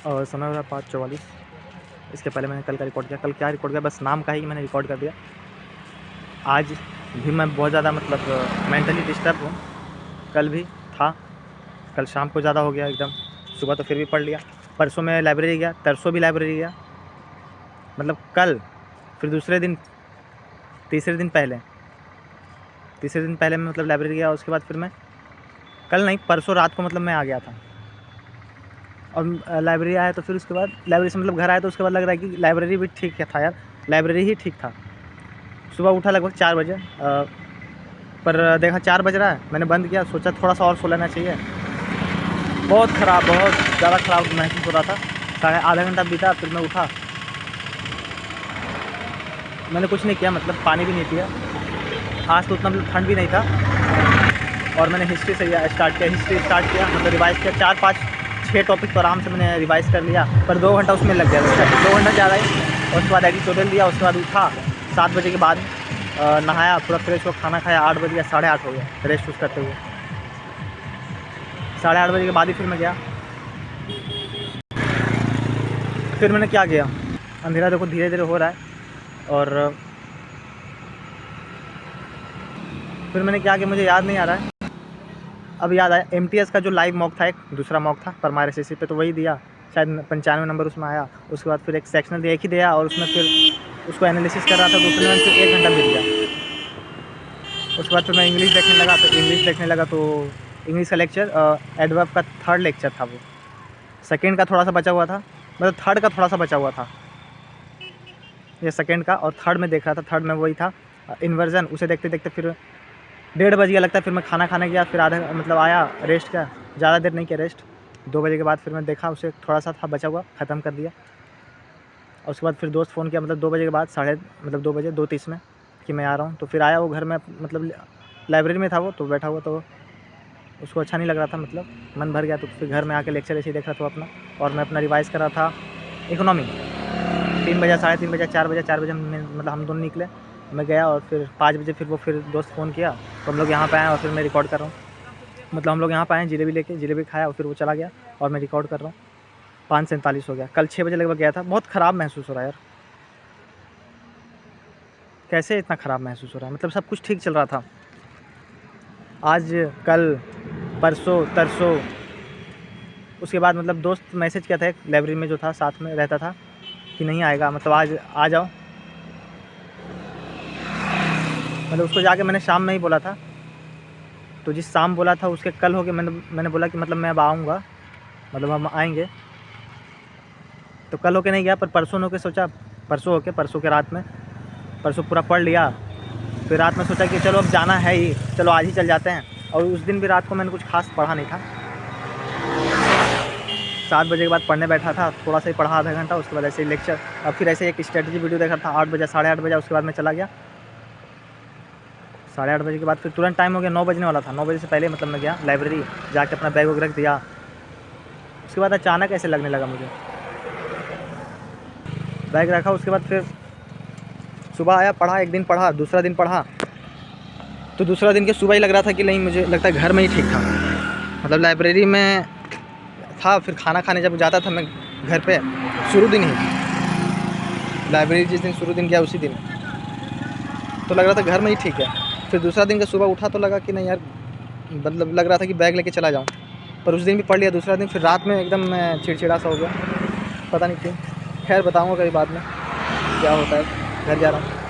और समय हो रहा 5:44। इसके पहले मैंने कल का रिकॉर्ड किया। कल क्या रिकॉर्ड किया, बस नाम का ही मैंने रिकॉर्ड कर दिया। आज भी मैं बहुत ज़्यादा मेंटली डिस्टर्ब हूँ। कल भी था, कल शाम को ज़्यादा हो गया एकदम। सुबह तो फिर भी पढ़ लिया। परसों मैं लाइब्रेरी गया, तरसों भी लाइब्रेरी गया। कल फिर दूसरे दिन तीसरे दिन पहले मैं लाइब्रेरी गया। उसके बाद फिर मैं कल नहीं, परसों रात को मैं आ गया था। और लाइब्रेरी आया तो फिर उसके बाद लाइब्रेरी से घर आया तो उसके बाद लग रहा है कि लाइब्रेरी भी ठीक था यार, लाइब्रेरी ही ठीक था। सुबह उठा लगभग 4 बजे, पर देखा 4 बज रहा है, मैंने बंद किया। सोचा थोड़ा सा और सो लेना चाहिए। बहुत ज़्यादा ख़राब महसूस हो रहा था। साढ़े आधा घंटा बीता, फिर मैं उठा। मैंने कुछ नहीं किया, पानी भी नहीं पिया। आज तो उतना ठंड भी नहीं था। और मैंने हिस्ट्री से स्टार्ट किया, रिवाइज़ किया। 4, 5, 6 टॉपिक तो आराम से मैंने रिवाइज़ कर लिया, पर 2 घंटा उसमें लग गया। 2 घंटा ज़्यादा ही। और उसके बाद एडिटोरियल दिया। उसके बाद उठा 7 बजे के बाद, नहाया, पूरा फ्रेश हुआ, खाना खाया। 8 बज गया, 8:30 हो गया रेस्ट उस करते हुए। 8:30 बजे के बाद ही फिर मैं गया। फिर मैंने क्या किया, अंधेरा देखो धीरे धीरे हो रहा है। और फिर मैंने क्या किया मुझे याद नहीं आ रहा है। अब याद आया, MTS का जो लाइव मॉक था, एक दूसरा मॉक था परमार SSC पे, तो वही दिया। शायद 95 नंबर उसमें आया। उसके बाद फिर एक सेक्शनल दिया, एक ही दिया। और उसमें फिर उसको एनालिसिस कर रहा था। दूसरे में फिर 1 घंटा बीत गया। उसके बाद फिर मैं इंग्लिश देखने लगा। तो इंग्लिश का लेक्चर, एडवर्ब का 3rd लेक्चर था वो। सेकेंड का थोड़ा सा बचा हुआ था, थर्ड का थोड़ा सा बचा हुआ था। ये सेकेंड का, और थर्ड में देख रहा था। थर्ड में वही था, इन्वर्जन। उसे देखते देखते फिर 1:30 बज गया लगता है। फिर मैं खाना खाने गया, फिर आया, रेस्ट किया। ज़्यादा देर नहीं किया रेस्ट। 2 बजे के बाद फिर मैं देखा, उसे थोड़ा सा था बचा हुआ, ख़त्म कर दिया। और उसके बाद फिर दोस्त फ़ोन किया 2 बजे के बाद, 2 बजे 2:30 में, कि मैं आ रहा हूँ। तो फिर आया वो घर में, लाइब्रेरी में था वो, तो बैठा हुआ, तो उसको अच्छा नहीं लग रहा था, मन भर गया। तो फिर घर में आके लेक्चर ऐसे ही देख रहा था अपना। और मैं अपना रिवाइज़ कर रहा था इकोनॉमी। 3 बजे, 3:30 बजे, 4 बजे, 4 बजे हम दोनों निकले। मैं गया, और फिर 5 बजे फिर दोस्त फ़ोन किया, तो हम लोग यहाँ पे आए। और फिर मैं रिकॉर्ड कर रहा हूँ। हम लोग यहाँ पे आए जिलेबी लेके, जिलेबी खाया, और फिर वो चला गया, और मैं रिकॉर्ड कर रहा हूँ। 5:47 हो गया। कल 6 बजे लगभग गया था। बहुत ख़राब महसूस हो रहा है यार। कैसे इतना ख़राब महसूस हो रहा है, सब कुछ ठीक चल रहा था। आज, कल, परसों, तरसों, उसके बाद दोस्त मैसेज किया था, एक लाइब्रेरी में जो था, साथ में रहता था, कि नहीं आएगा, आज आ जाओ। उसको जाके मैंने शाम में ही बोला था। तो जिस शाम बोला था उसके कल हो गया। मैंने बोला कि मैं अब आऊँगा, हम आएंगे। तो कल होके नहीं गया, पर परसों होके सोचा, परसों के रात में, परसों पूरा पढ़ लिया। फिर रात में सोचा कि चलो अब जाना है ही, चलो आज ही चल जाते हैं। और उस दिन भी रात को मैंने कुछ खास पढ़ा नहीं था। 7 बजे के बाद पढ़ने बैठा था, थोड़ा सा ही पढ़ा, आधा घंटा। उसके बाद ऐसे ही लेक्चर, और फिर ऐसे एक स्ट्रेटजी वीडियो देखा था। 8 बजे, 8:30 बजे। उसके बाद मैं चला गया। 8:30 बजे के बाद फिर तुरंत टाइम हो गया, 9 बजने वाला था। 9 बजे से पहले मैं गया लाइब्रेरी, जाके अपना बैग वगैरह रख दिया। उसके बाद अचानक ऐसे लगने लगा मुझे, बैग रखा। उसके बाद फिर सुबह आया, पढ़ा, एक दिन पढ़ा, दूसरा दिन पढ़ा। तो दूसरा दिन के सुबह ही लग रहा था कि नहीं, मुझे लगता है घर में ही ठीक था। लाइब्रेरी में था, फिर खाना खाने जब जाता था मैं घर पे, शुरू दिन ही लाइब्रेरी, जिस दिन शुरू दिन गया उसी दिन, तो लग रहा था घर में ही ठीक है। फिर दूसरा दिन का सुबह उठा तो लगा कि नहीं यार, लग रहा था कि बैग लेके चला जाऊँ, पर उस दिन भी पढ़ लिया। दूसरा दिन फिर रात में एकदम मैं चिड़चिड़ा सा हो गया, पता नहीं क्यों। खैर बताऊँगा कभी बाद में क्या होता है। घर जा रहा हूँ।